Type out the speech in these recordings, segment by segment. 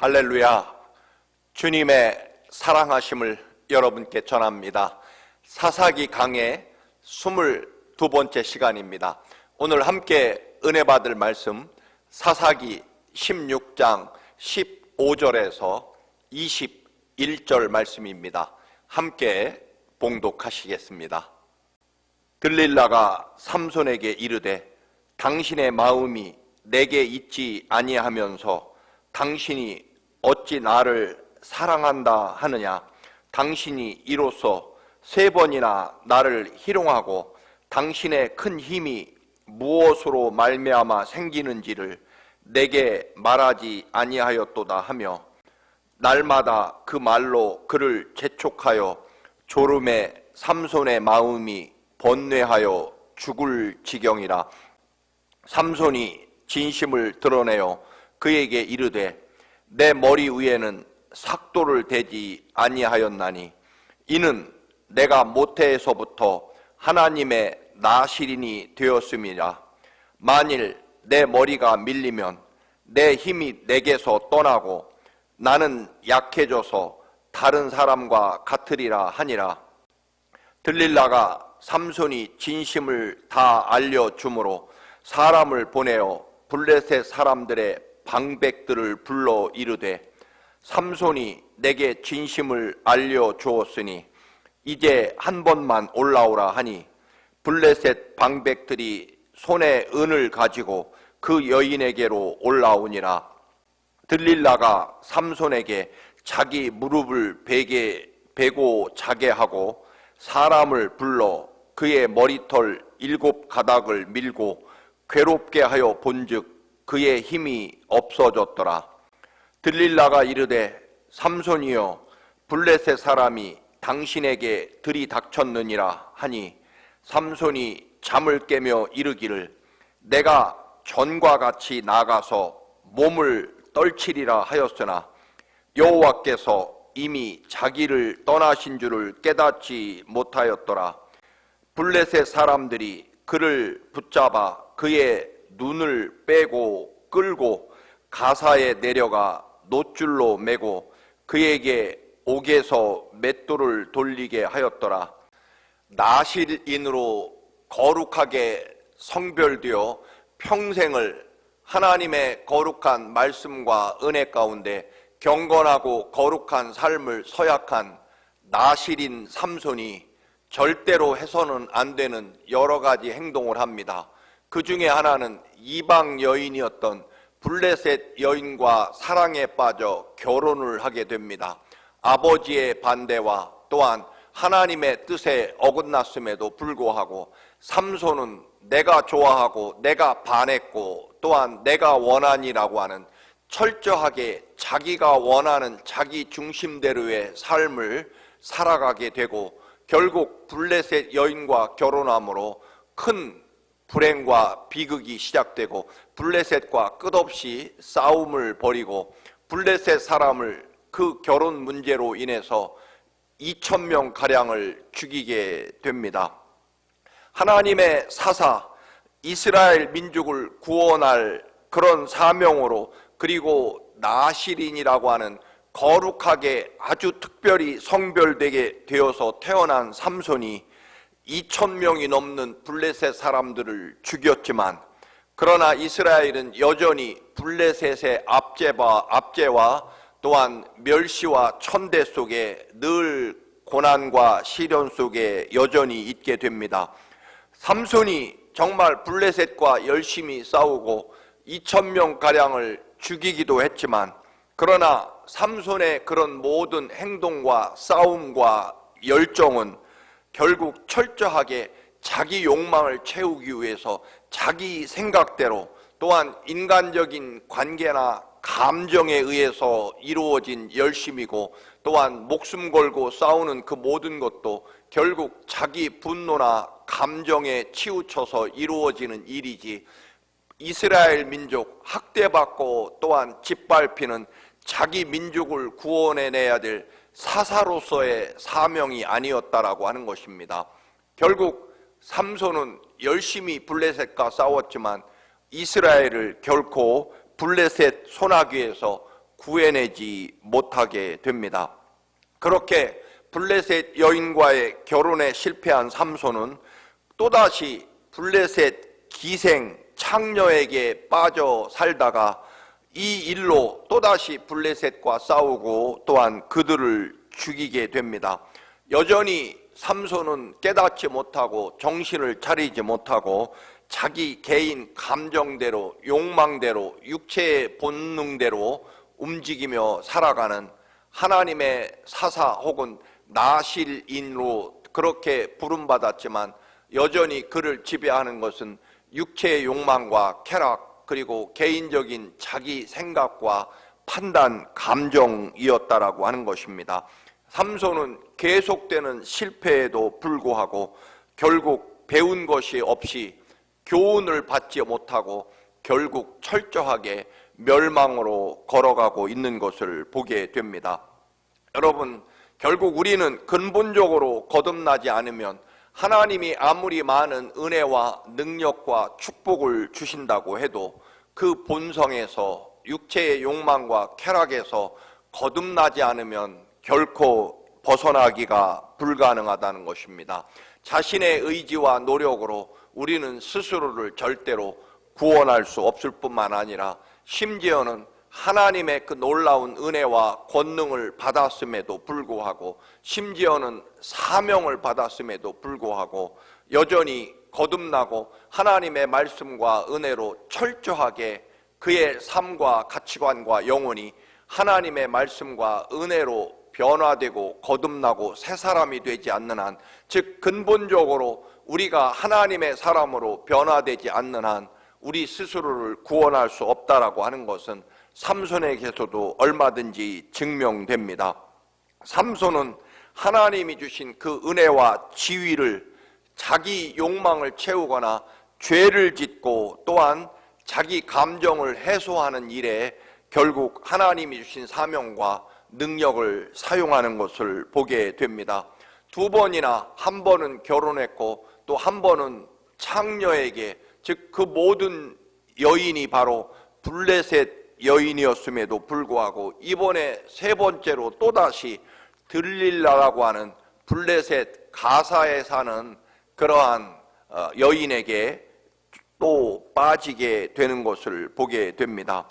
할렐루야. 주님의 사랑하심을 여러분께 전합니다. 사사기 강의 22번째 시간입니다. 오늘 함께 은혜 받을 말씀 사사기 16장 15절에서 21절 말씀입니다. 함께 봉독하시겠습니다. 들릴라가 삼손에게 이르되 당신의 마음이 내게 있지 아니하면서 당신이 어찌 나를 사랑한다 하느냐? 당신이 이로써 3번이나 나를 희롱하고 당신의 큰 힘이 무엇으로 말미암아 생기는지를 내게 말하지 아니하였도다 하며 날마다 그 말로 그를 재촉하여 졸음에 삼손의 마음이 번뇌하여 죽을 지경이라. 삼손이 진심을 드러내어 그에게 이르되 내 머리 위에는 삭도를 대지 아니하였나니 이는 내가 모태에서부터 하나님의 나시린이 되었음이라. 만일 내 머리가 밀리면 내 힘이 내게서 떠나고 나는 약해져서 다른 사람과 같으리라 하니라. 들릴라가 삼손이 진심을 다 알려주므로 사람을 보내어 블레셋 사람들의 방백들을 불러 이르되 삼손이 내게 진심을 알려주었으니 이제 한 번만 올라오라 하니 블레셋 방백들이 손에 은을 가지고 그 여인에게로 올라오니라. 들릴라가 삼손에게 자기 무릎을 베고 자게 하고 사람을 불러 그의 머리털 7가닥을 밀고 괴롭게 하여 본즉 그의 힘이 없어졌더라. 들릴라가 이르되 삼손이여 블레셋 사람이 당신에게 들이닥쳤느니라 하니 삼손이 잠을 깨며 이르기를 내가 전과 같이 나가서 몸을 떨치리라 하였으나 여호와께서 이미 자기를 떠나신 줄을 깨닫지 못하였더라. 블레셋 사람들이 그를 붙잡아 그의 눈을 빼고 끌고 가사에 내려가 놋줄로 매고 그에게 옥에서 맷돌을 돌리게 하였더라. 나실인으로 거룩하게 성별되어 평생을 하나님의 거룩한 말씀과 은혜 가운데 경건하고 거룩한 삶을 서약한 나실인 삼손이 절대로 해서는 안 되는 여러 가지 행동을 합니다. 그 중에 하나는 이방 여인이었던 블레셋 여인과 사랑에 빠져 결혼을 하게 됩니다. 아버지의 반대와 또한 하나님의 뜻에 어긋났음에도 불구하고 삼손은 내가 좋아하고 내가 반했고 또한 내가 원하니라고 하는 철저하게 자기가 원하는 자기 중심대로의 삶을 살아가게 되고 결국 블레셋 여인과 결혼함으로 큰 불행과 비극이 시작되고 블레셋과 끝없이 싸움을 벌이고 블레셋 사람을 그 결혼 문제로 인해서 2,000명 가량을 죽이게 됩니다. 하나님의 사사 이스라엘 민족을 구원할 그런 사명으로 그리고 나실인이라고 하는 거룩하게 아주 특별히 성별되게 되어서 태어난 삼손이 2,000명이 넘는 블레셋 사람들을 죽였지만 그러나 이스라엘은 여전히 블레셋의 압제와 또한 멸시와 천대 속에 늘 고난과 시련 속에 여전히 있게 됩니다. 삼손이 정말 블레셋과 열심히 싸우고 2,000명 가량을 죽이기도 했지만 그러나 삼손의 그런 모든 행동과 싸움과 열정은 결국 철저하게 자기 욕망을 채우기 위해서 자기 생각대로 또한 인간적인 관계나 감정에 의해서 이루어진 열심이고 또한 목숨 걸고 싸우는 그 모든 것도 결국 자기 분노나 감정에 치우쳐서 이루어지는 일이지 이스라엘 민족 학대받고 또한 짓밟히는 자기 민족을 구원해내야 될 사사로서의 사명이 아니었다라고 하는 것입니다. 결국 삼손은 열심히 블레셋과 싸웠지만 이스라엘을 결코 블레셋 소나기에서 구해내지 못하게 됩니다. 그렇게 블레셋 여인과의 결혼에 실패한 삼손은 또다시 블레셋 기생 창녀에게 빠져 살다가 이 일로 또다시 블레셋과 싸우고 또한 그들을 죽이게 됩니다. 여전히 삼손은 깨닫지 못하고 정신을 차리지 못하고 자기 개인 감정대로, 욕망대로, 육체의 본능대로 움직이며 살아가는 하나님의 사사 혹은 나실인으로 그렇게 부름받았지만 여전히 그를 지배하는 것은 육체의 욕망과 쾌락, 그리고 개인적인 자기 생각과 판단, 감정이었다라고 하는 것입니다. 삼손은 계속되는 실패에도 불구하고 결국 배운 것이 없이 교훈을 받지 못하고 결국 철저하게 멸망으로 걸어가고 있는 것을 보게 됩니다. 여러분, 결국 우리는 근본적으로 거듭나지 않으면 하나님이 아무리 많은 은혜와 능력과 축복을 주신다고 해도 그 본성에서, 육체의 욕망과 쾌락에서 거듭나지 않으면 결코 벗어나기가 불가능하다는 것입니다. 자신의 의지와 노력으로 우리는 스스로를 절대로 구원할 수 없을 뿐만 아니라 심지어는 하나님의 그 놀라운 은혜와 권능을 받았음에도 불구하고, 심지어는 사명을 받았음에도 불구하고 여전히 거듭나고 하나님의 말씀과 은혜로 철저하게 그의 삶과 가치관과 영혼이 하나님의 말씀과 은혜로 변화되고 거듭나고 새 사람이 되지 않는 한, 즉 근본적으로 우리가 하나님의 사람으로 변화되지 않는 한 우리 스스로를 구원할 수 없다라고 하는 것은 삼손에게서도 얼마든지 증명됩니다. 삼손은 하나님이 주신 그 은혜와 지위를 자기 욕망을 채우거나 죄를 짓고 또한 자기 감정을 해소하는 일에 결국 하나님이 주신 사명과 능력을 사용하는 것을 보게 됩니다. 두 번이나, 한 번은 결혼했고 또 한 번은 창녀에게, 즉 그 모든 여인이 바로 블레셋 여인이었음에도 불구하고 이번에 세 번째로 또다시 들릴라라고 하는 블레셋 가사에 사는 그러한 여인에게 또 빠지게 되는 것을 보게 됩니다.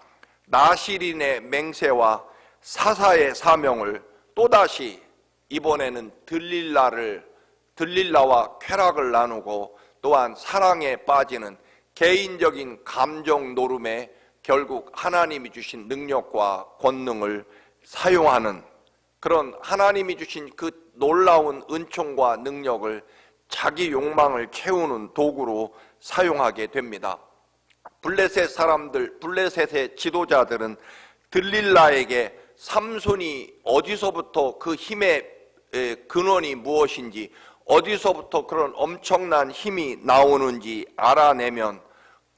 나실인의 맹세와 사사의 사명을 또다시 이번에는 들릴라와 쾌락을 나누고 또한 사랑에 빠지는 개인적인 감정 노름에 결국 하나님이 주신 능력과 권능을 사용하는 그런 하나님이 주신 그 놀라운 은총과 능력을 자기 욕망을 채우는 도구로 사용하게 됩니다. 블레셋 사람들, 블레셋의 지도자들은 들릴라에게 삼손이 어디서부터 그 힘의 근원이 무엇인지, 어디서부터 그런 엄청난 힘이 나오는지 알아내면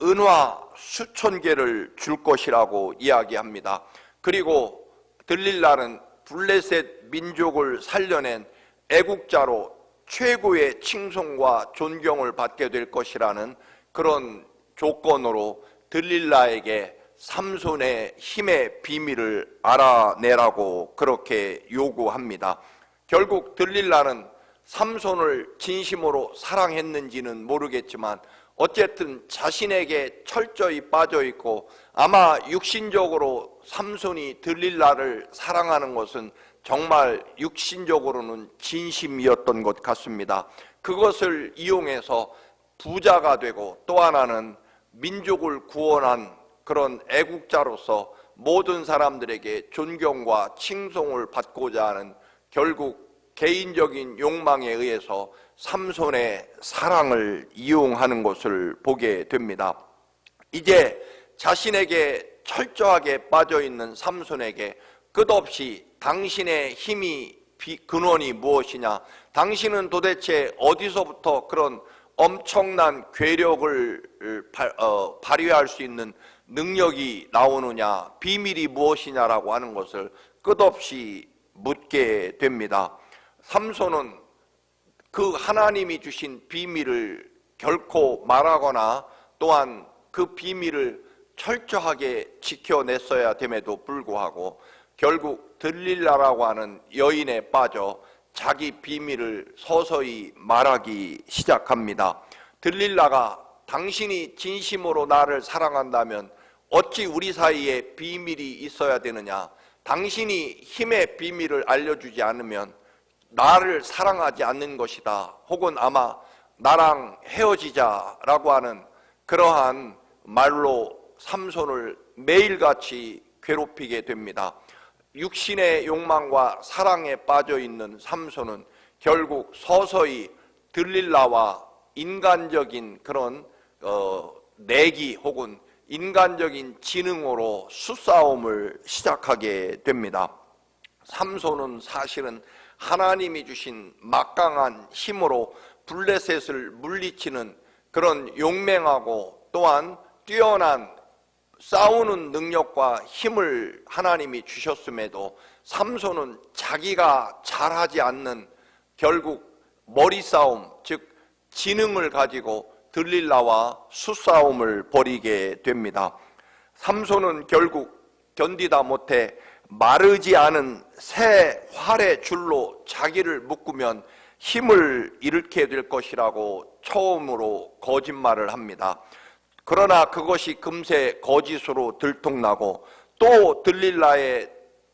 은화 수천 개를 줄 것이라고 이야기합니다. 그리고 들릴라는 블레셋 민족을 살려낸 애국자로 최고의 칭송과 존경을 받게 될 것이라는 그런 조건으로 들릴라에게 삼손의 힘의 비밀을 알아내라고 그렇게 요구합니다. 결국 들릴라는 삼손을 진심으로 사랑했는지는 모르겠지만 어쨌든 자신에게 철저히 빠져있고 아마 육신적으로 삼손이 들릴라를 사랑하는 것은 정말 육신적으로는 진심이었던 것 같습니다. 그것을 이용해서 부자가 되고 또 하나는 민족을 구원한 그런 애국자로서 모든 사람들에게 존경과 칭송을 받고자 하는 결국 개인적인 욕망에 의해서 삼손의 사랑을 이용하는 것을 보게 됩니다. 이제 자신에게 철저하게 빠져있는 삼손에게 끝없이 당신의 힘이 근원이 무엇이냐, 당신은 도대체 어디서부터 그런 엄청난 괴력을 발휘할 수 있는 능력이 나오느냐, 비밀이 무엇이냐라고 하는 것을 끝없이 묻게 됩니다. 삼손은 그 하나님이 주신 비밀을 결코 말하거나 또한 그 비밀을 철저하게 지켜냈어야 됨에도 불구하고 결국 들릴라라고 하는 여인에 빠져 자기 비밀을 서서히 말하기 시작합니다. 들릴라가 당신이 진심으로 나를 사랑한다면 어찌 우리 사이에 비밀이 있어야 되느냐? 당신이 힘의 비밀을 알려주지 않으면 나를 사랑하지 않는 것이다. 혹은 아마 나랑 헤어지자라고 하는 그러한 말로 삼손을 매일같이 괴롭히게 됩니다. 육신의 욕망과 사랑에 빠져 있는 삼손은 결국 서서히 들릴라와 인간적인 그런 내기 혹은 인간적인 지능으로 수싸움을 시작하게 됩니다. 삼손은 사실은 하나님이 주신 막강한 힘으로 블레셋을 물리치는 그런 용맹하고 또한 뛰어난 싸우는 능력과 힘을 하나님이 주셨음에도 삼손은 자기가 잘하지 않는 결국 머리싸움, 즉 지능을 가지고 들릴라와 수싸움을 벌이게 됩니다. 삼손은 결국 견디다 못해 마르지 않은 새 활의 줄로 자기를 묶으면 힘을 잃게 될 것이라고 처음으로 거짓말을 합니다. 그러나 그것이 금세 거짓으로 들통나고 또 들릴라의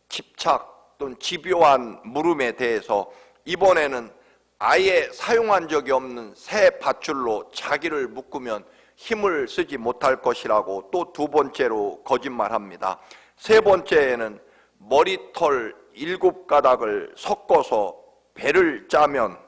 집착 또는 집요한 물음에 대해서 이번에는 아예 사용한 적이 없는 새 밧줄로 자기를 묶으면 힘을 쓰지 못할 것이라고 또 두 번째로 거짓말합니다. 세 번째에는 머리털 7가닥을 섞어서 배를 짜면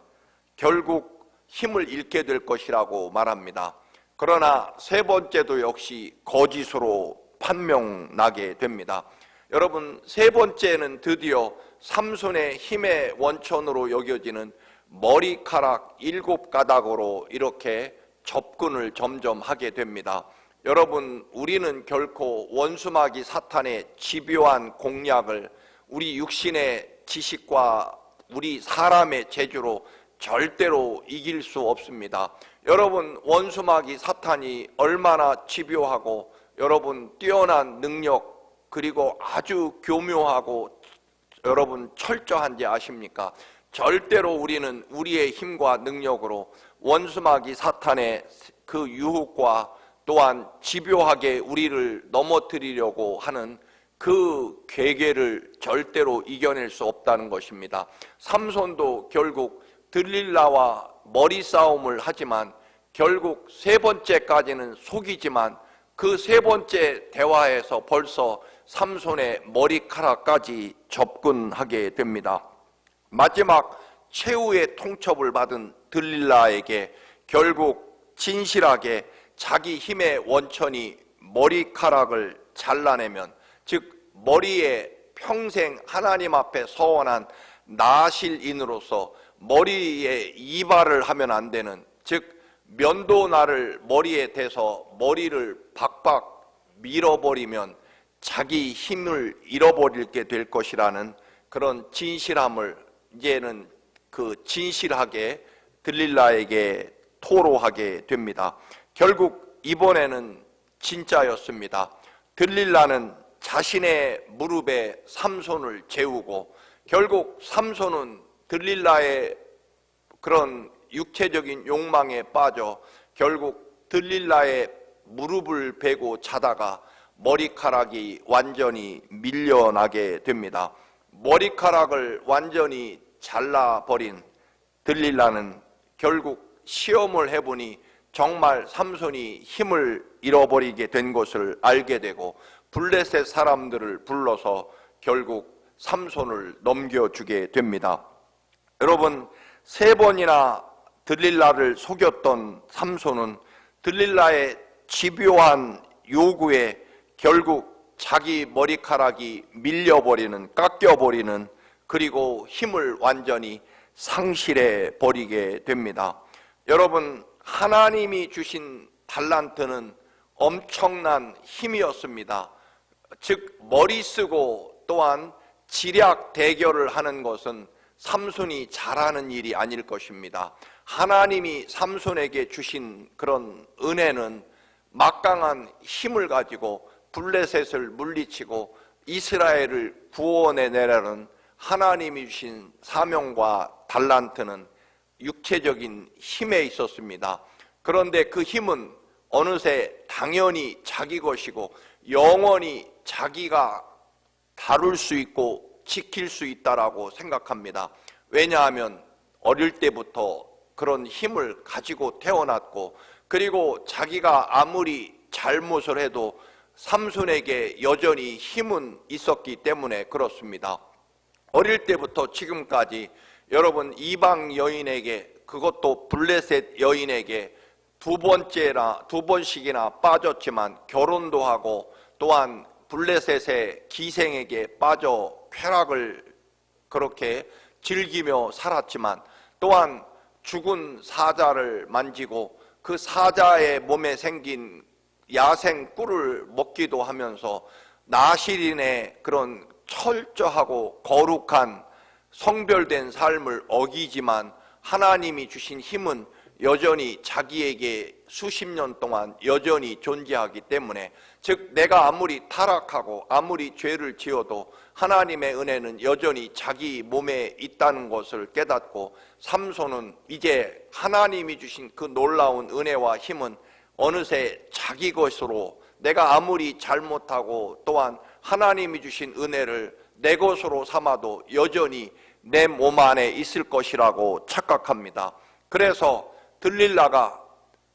결국 힘을 잃게 될 것이라고 말합니다. 그러나 세 번째도 역시 거짓으로 판명나게 됩니다. 여러분, 세 번째는 드디어 삼손의 힘의 원천으로 여겨지는 머리카락 7가닥으로 이렇게 접근을 점점 하게 됩니다. 여러분, 우리는 결코 원수마귀 사탄의 집요한 공략을 우리 육신의 지식과 우리 사람의 재주로 절대로 이길 수 없습니다. 여러분, 원수마귀 사탄이 얼마나 집요하고 여러분 뛰어난 능력 그리고 아주 교묘하고 여러분 철저한지 아십니까? 절대로 우리는 우리의 힘과 능력으로 원수마귀 사탄의 그 유혹과 또한 집요하게 우리를 넘어뜨리려고 하는 그 괴계를 절대로 이겨낼 수 없다는 것입니다. 삼손도 결국 들릴라와 머리싸움을 하지만 결국 세 번째까지는 속이지만 그 세 번째 대화에서 벌써 삼손의 머리카락까지 접근하게 됩니다. 마지막 최후의 통첩을 받은 들릴라에게 결국 진실하게 자기 힘의 원천이 머리카락을 잘라내면, 즉 머리에 평생 하나님 앞에 서원한 나실인으로서 머리에 이발을 하면 안 되는, 즉 면도날을 머리에 대서 머리를 박박 밀어버리면 자기 힘을 잃어버리게 될 것이라는 그런 진실함을 이제는 그 진실하게 들릴라에게 토로하게 됩니다. 결국 이번에는 진짜였습니다. 들릴라는 자신의 무릎에 삼손을 재우고 결국 삼손은 들릴라의 그런 육체적인 욕망에 빠져 결국 들릴라의 무릎을 베고 자다가 머리카락이 완전히 밀려나게 됩니다. 머리카락을 완전히 잘라버린 들릴라는 결국 시험을 해보니 정말 삼손이 힘을 잃어버리게 된 것을 알게 되고 블레셋 사람들을 불러서 결국 삼손을 넘겨주게 됩니다. 여러분, 세 번이나 들릴라를 속였던 삼손은 들릴라의 집요한 요구에 결국 자기 머리카락이 밀려버리는, 깎여버리는, 그리고 힘을 완전히 상실해 버리게 됩니다. 여러분, 하나님이 주신 달란트는 엄청난 힘이었습니다. 즉 머리 쓰고 또한 지략 대결을 하는 것은 삼손이 잘하는 일이 아닐 것입니다. 하나님이 삼손에게 주신 그런 은혜는 막강한 힘을 가지고 블레셋을 물리치고 이스라엘을 구원해 내라는 하나님이 주신 사명과 달란트는 육체적인 힘에 있었습니다. 그런데 그 힘은 어느새 당연히 자기 것이고 영원히 자기가 다룰 수 있고 지킬 수 있다라고 생각합니다. 왜냐하면 어릴 때부터 그런 힘을 가지고 태어났고, 그리고 자기가 아무리 잘못을 해도 삼손에게 여전히 힘은 있었기 때문에 그렇습니다. 어릴 때부터 지금까지 여러분, 이방 여인에게, 그것도 블레셋 여인에게 두 번씩이나 빠졌지만 결혼도 하고, 또한 블레셋의 기생에게 빠져 쾌락을 그렇게 즐기며 살았지만, 또한 죽은 사자를 만지고 그 사자의 몸에 생긴 야생 꿀을 먹기도 하면서 나실인의 그런 철저하고 거룩한 성별된 삶을 어기지만, 하나님이 주신 힘은 여전히 자기에게 수십 년 동안 여전히 존재하기 때문에, 즉 내가 아무리 타락하고 아무리 죄를 지어도 하나님의 은혜는 여전히 자기 몸에 있다는 것을 깨닫고, 삼손은 이제 하나님이 주신 그 놀라운 은혜와 힘은 어느새 자기 것으로, 내가 아무리 잘못하고 또한 하나님이 주신 은혜를 내 것으로 삼아도 여전히 내 몸 안에 있을 것이라고 착각합니다. 그래서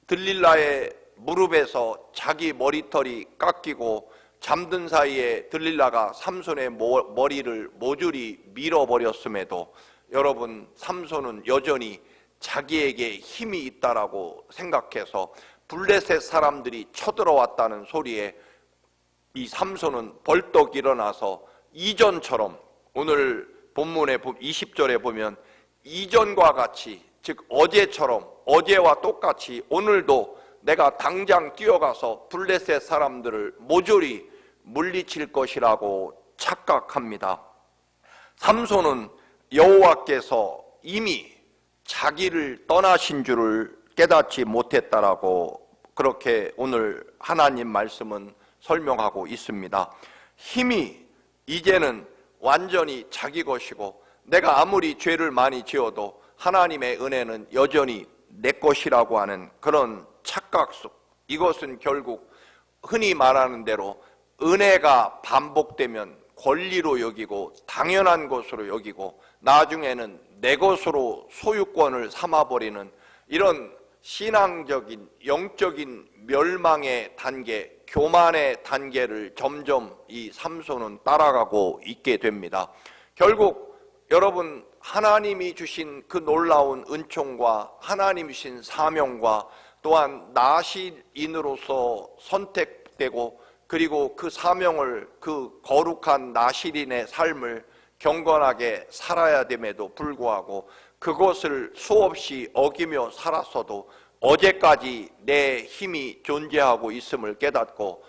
들릴라의 무릎에서 자기 머리털이 깎이고 잠든 사이에 들릴라가 삼손의 머리를 모조리 밀어버렸음에도 여러분, 삼손은 여전히 자기에게 힘이 있다라고 생각해서 블레셋 사람들이 쳐들어왔다는 소리에 이 삼손은 벌떡 일어나서 이전처럼, 오늘 본문의 20절에 보면 이전과 같이, 즉 어제처럼, 어제와 똑같이 오늘도 내가 당장 뛰어가서 블레셋 사람들을 모조리 물리칠 것이라고 착각합니다. 삼손은 여호와께서 이미 자기를 떠나신 줄을 깨닫지 못했다라고 그렇게 오늘 하나님 말씀은 설명하고 있습니다. 힘이 이제는 완전히 자기 것이고, 내가 아무리 죄를 많이 지어도 하나님의 은혜는 여전히 내 것이라고 하는 그런 착각 속, 이것은 결국 흔히 말하는 대로 은혜가 반복되면 권리로 여기고 당연한 것으로 여기고 나중에는 내 것으로 소유권을 삼아버리는 이런 신앙적인 영적인 멸망의 단계, 교만의 단계를 점점 이 삼손은 따라가고 있게 됩니다. 결국 여러분, 하나님이 주신 그 놀라운 은총과 하나님이 주신 사명과 또한 나실인으로서 선택되고, 그리고 그 사명을, 그 거룩한 나실인의 삶을 경건하게 살아야 됨에도 불구하고 그것을 수없이 어기며 살았어도 어제까지 내 힘이 존재하고 있음을 깨닫고,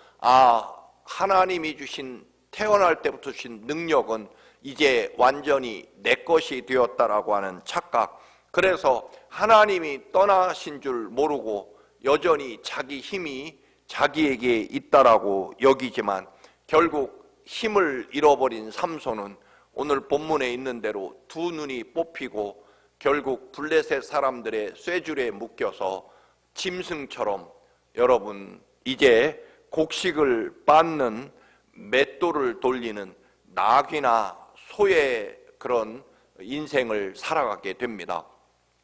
하나님이 주신, 태어날 때부터 주신 능력은 이제 완전히 내 것이 되었다라고 하는 착각. 그래서 하나님이 떠나신 줄 모르고 여전히 자기 힘이 자기에게 있다라고 여기지만, 결국 힘을 잃어버린 삼손은 오늘 본문에 있는 대로 두 눈이 뽑히고 결국 블레셋 사람들의 쇠줄에 묶여서 짐승처럼, 여러분, 이제 곡식을 빻는 맷돌을 돌리는 나귀나 소의 그런 인생을 살아가게 됩니다.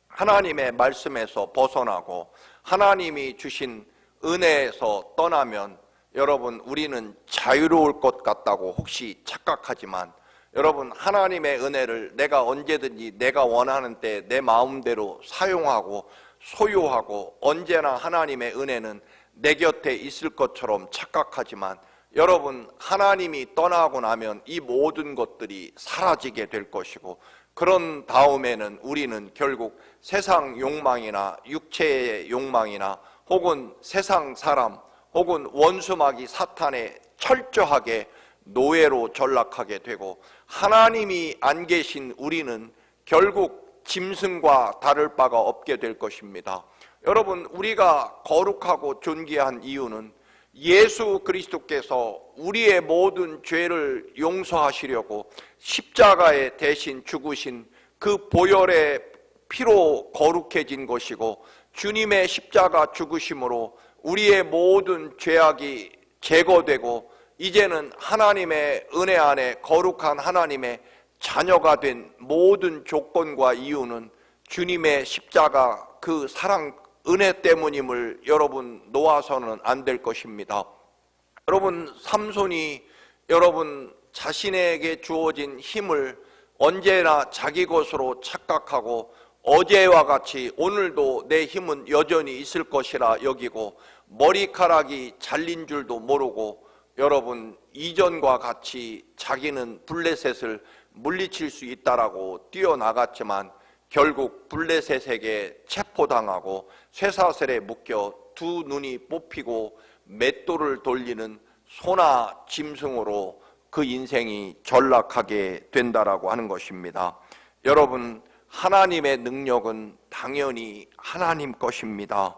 하나님의 말씀에서 벗어나고 하나님이 주신 은혜에서 떠나면 여러분, 우리는 자유로울 것 같다고 혹시 착각하지만, 여러분, 하나님의 은혜를 내가 언제든지 내가 원하는 때 내 마음대로 사용하고 소유하고, 언제나 하나님의 은혜는 내 곁에 있을 것처럼 착각하지만, 여러분, 하나님이 떠나고 나면 이 모든 것들이 사라지게 될 것이고, 그런 다음에는 우리는 결국 세상 욕망이나 육체의 욕망이나 혹은 세상 사람 혹은 원수마귀 사탄에 철저하게 노예로 전락하게 되고, 하나님이 안 계신 우리는 결국 짐승과 다를 바가 없게 될 것입니다. 여러분, 우리가 거룩하고 존귀한 이유는 예수 그리스도께서 우리의 모든 죄를 용서하시려고 십자가에 대신 죽으신 그 보혈의 피로 거룩해진 것이고, 주님의 십자가 죽으심으로 우리의 모든 죄악이 제거되고 이제는 하나님의 은혜 안에 거룩한 하나님의 자녀가 된 모든 조건과 이유는 주님의 십자가 그 사랑 은혜 때문임을 여러분 놓아서는 안 될 것입니다. 여러분, 삼손이 여러분 자신에게 주어진 힘을 언제나 자기 것으로 착각하고 어제와 같이 오늘도 내 힘은 여전히 있을 것이라 여기고 머리카락이 잘린 줄도 모르고 여러분 이전과 같이 자기는 블레셋을 물리칠 수 있다라고 뛰어나갔지만 결국 블레셋에게 체포당하고 쇠사슬에 묶여 두 눈이 뽑히고 맷돌을 돌리는 소나 짐승으로 그 인생이 전락하게 된다라고 하는 것입니다. 여러분, 하나님의 능력은 당연히 하나님 것입니다.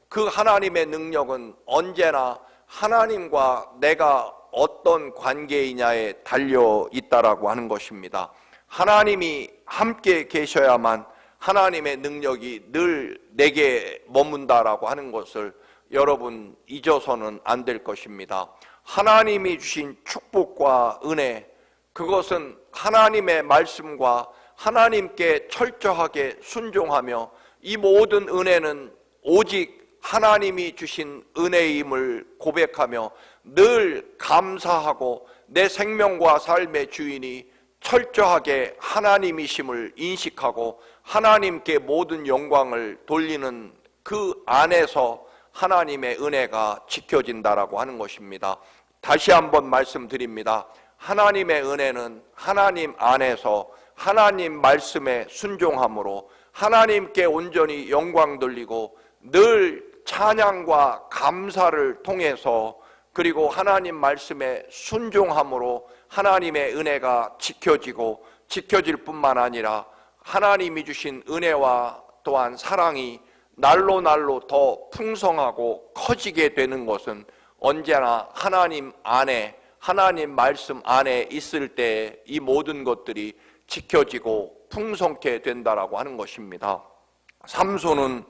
그 하나님의 능력은 언제나 하나님과 내가 어떤 관계이냐에 달려 있다라고 하는 것입니다. 하나님이 함께 계셔야만 하나님의 능력이 늘 내게 머문다라고 하는 것을 여러분 잊어서는 안 될 것입니다. 하나님이 주신 축복과 은혜, 그것은 하나님의 말씀과 하나님께 철저하게 순종하며 이 모든 은혜는 오직 하나님이 주신 은혜임을 고백하며 늘 감사하고 내 생명과 삶의 주인이 철저하게 하나님이심을 인식하고 하나님께 모든 영광을 돌리는 그 안에서 하나님의 은혜가 지켜진다라고 하는 것입니다. 다시 한번 말씀드립니다. 하나님의 은혜는 하나님 안에서 하나님 말씀에 순종함으로 하나님께 온전히 영광 돌리고 늘 찬양과 감사를 통해서 그리고 하나님 말씀에 순종함으로 하나님의 은혜가 지켜지고 지켜질 뿐만 아니라 하나님이 주신 은혜와 또한 사랑이 날로 날로 더 풍성하고 커지게 되는 것은 언제나 하나님 안에 하나님 말씀 안에 있을 때 이 모든 것들이 지켜지고 풍성케 된다라고 하는 것입니다. 삼손은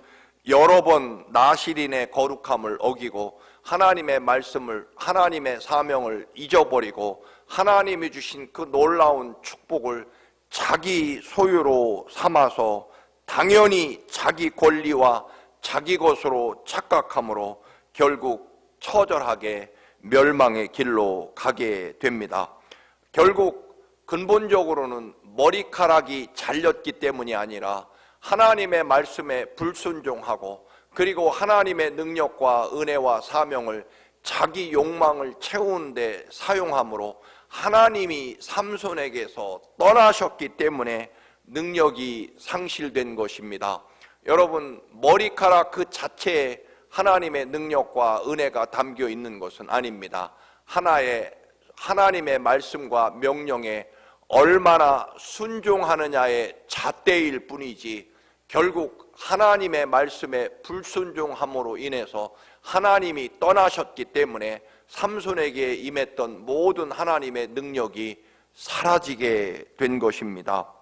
여러 번 나실인의 거룩함을 어기고 하나님의 말씀을 하나님의 사명을 잊어버리고 하나님이 주신 그 놀라운 축복을 자기 소유로 삼아서 당연히 자기 권리와 자기 것으로 착각함으로 결국 처절하게 멸망의 길로 가게 됩니다. 결국 근본적으로는 머리카락이 잘렸기 때문이 아니라 하나님의 말씀에 불순종하고 그리고 하나님의 능력과 은혜와 사명을 자기 욕망을 채우는 데 사용함으로 하나님이 삼손에게서 떠나셨기 때문에 능력이 상실된 것입니다. 여러분, 머리카락 그 자체에 하나님의 능력과 은혜가 담겨 있는 것은 아닙니다. 하나님의 말씀과 명령에 얼마나 순종하느냐의 잣대일 뿐이지 결국 하나님의 말씀에 불순종함으로 인해서 하나님이 떠나셨기 때문에 삼손에게 임했던 모든 하나님의 능력이 사라지게 된 것입니다.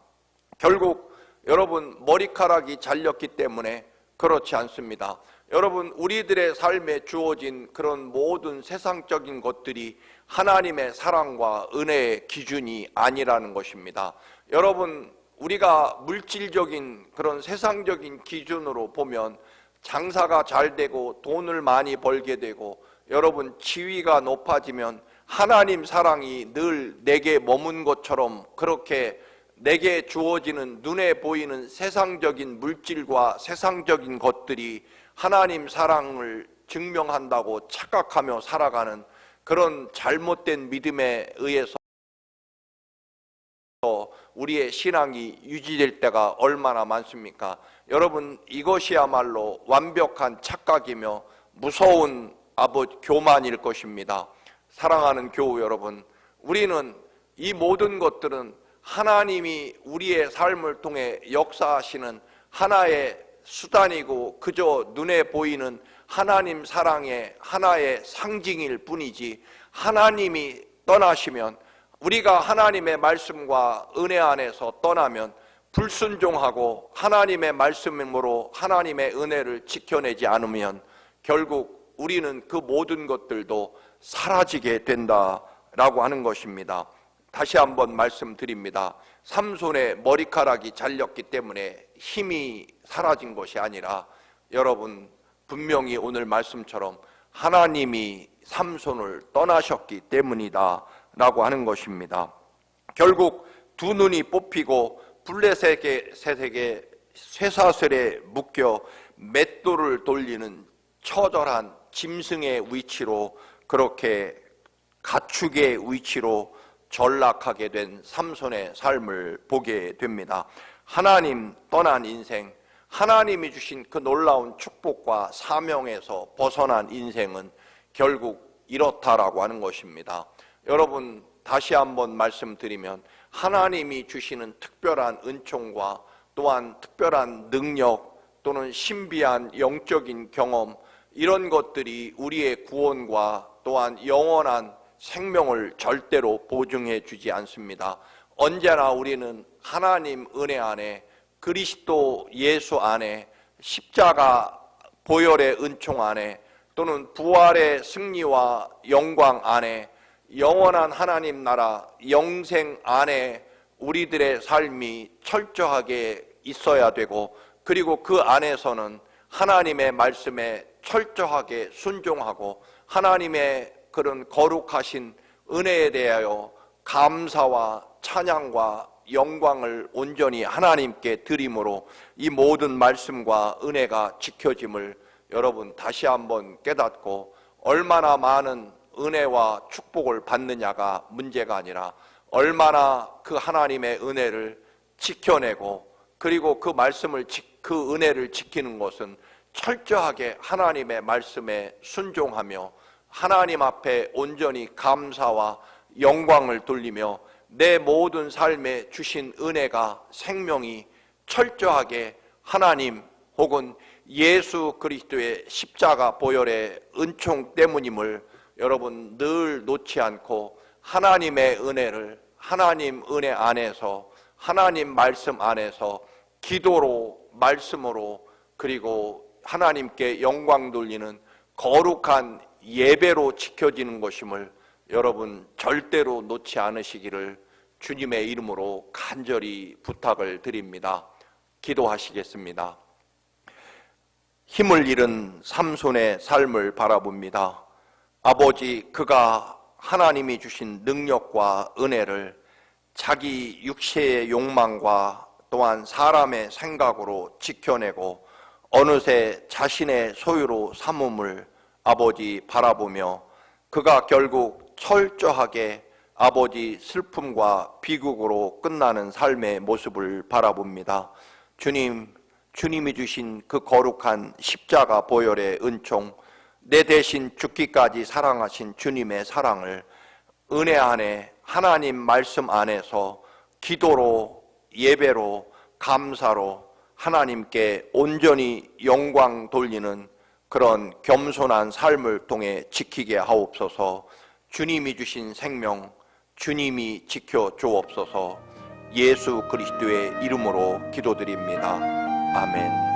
결국 여러분, 머리카락이 잘렸기 때문에 그렇지 않습니다. 여러분, 우리들의 삶에 주어진 그런 모든 세상적인 것들이 하나님의 사랑과 은혜의 기준이 아니라는 것입니다. 여러분, 우리가 물질적인 그런 세상적인 기준으로 보면 장사가 잘 되고 돈을 많이 벌게 되고 여러분 지위가 높아지면 하나님 사랑이 늘 내게 머문 것처럼 그렇게 내게 주어지는 눈에 보이는 세상적인 물질과 세상적인 것들이 하나님 사랑을 증명한다고 착각하며 살아가는 그런 잘못된 믿음에 의해서 우리의 신앙이 유지될 때가 얼마나 많습니까? 여러분, 이것이야말로 완벽한 착각이며 무서운 교만일 것입니다. 사랑하는 교우 여러분, 우리는 이 모든 것들은 하나님이 우리의 삶을 통해 역사하시는 하나의 수단이고 그저 눈에 보이는 하나님 사랑의 하나의 상징일 뿐이지, 하나님이 떠나시면, 우리가 하나님의 말씀과 은혜 안에서 떠나면, 불순종하고 하나님의 말씀으로 하나님의 은혜를 지켜내지 않으면 결국 우리는 그 모든 것들도 사라지게 된다라고 하는 것입니다. 다시 한번 말씀드립니다. 삼손의 머리카락이 잘렸기 때문에 힘이 사라진 것이 아니라, 여러분, 분명히 오늘 말씀처럼 하나님이 삼손을 떠나셨기 때문이다 라고 하는 것입니다. 결국 두 눈이 뽑히고 블레셋의 쇠사슬에 묶여 맷돌을 돌리는 처절한 짐승의 위치로, 그렇게 가축의 위치로 전락하게 된 삼손의 삶을 보게 됩니다. 하나님 떠난 인생, 하나님이 주신 그 놀라운 축복과 사명에서 벗어난 인생은 결국 이렇다라고 하는 것입니다. 여러분, 다시 한번 말씀드리면 하나님이 주시는 특별한 은총과 또한 특별한 능력 또는 신비한 영적인 경험, 이런 것들이 우리의 구원과 또한 영원한 생명을 절대로 보증해 주지 않습니다. 언제나 우리는 하나님 은혜 안에, 그리스도 예수 안에, 십자가 보혈의 은총 안에, 또는 부활의 승리와 영광 안에, 영원한 하나님 나라 영생 안에 우리들의 삶이 철저하게 있어야 되고, 그리고 그 안에서는 하나님의 말씀에 철저하게 순종하고 하나님의 그런 거룩하신 은혜에 대하여 감사와 찬양과 영광을 온전히 하나님께 드림으로 이 모든 말씀과 은혜가 지켜짐을 여러분 다시 한번 깨닫고, 얼마나 많은 은혜와 축복을 받느냐가 문제가 아니라 얼마나 그 하나님의 은혜를 지켜내고, 그리고 그 말씀을 그 은혜를 지키는 것은 철저하게 하나님의 말씀에 순종하며 하나님 앞에 온전히 감사와 영광을 돌리며 내 모든 삶에 주신 은혜가, 생명이 철저하게 하나님 혹은 예수 그리스도의 십자가 보혈의 은총 때문임을 여러분 늘 놓지 않고, 하나님의 은혜를 하나님 은혜 안에서, 하나님 말씀 안에서 기도로, 말씀으로, 그리고 하나님께 영광 돌리는 거룩한 예배로 지켜지는 것임을 여러분 절대로 놓지 않으시기를 주님의 이름으로 간절히 부탁을 드립니다. 기도하시겠습니다. 힘을 잃은 삼손의 삶을 바라봅니다. 아버지, 그가 하나님이 주신 능력과 은혜를 자기 육체의 욕망과 또한 사람의 생각으로 지켜내고 어느새 자신의 소유로 삼음을 아버지 바라보며, 그가 결국 철저하게 아버지 슬픔과 비극으로 끝나는 삶의 모습을 바라봅니다. 주님, 주님이 주신 그 거룩한 십자가 보혈의 은총, 내 대신 죽기까지 사랑하신 주님의 사랑을 은혜 안에, 하나님 말씀 안에서 기도로, 예배로, 감사로 하나님께 온전히 영광 돌리는 그런 겸손한 삶을 통해 지키게 하옵소서. 주님이 주신 생명, 주님이 지켜 주옵소서. 예수 그리스도의 이름으로 기도드립니다. 아멘.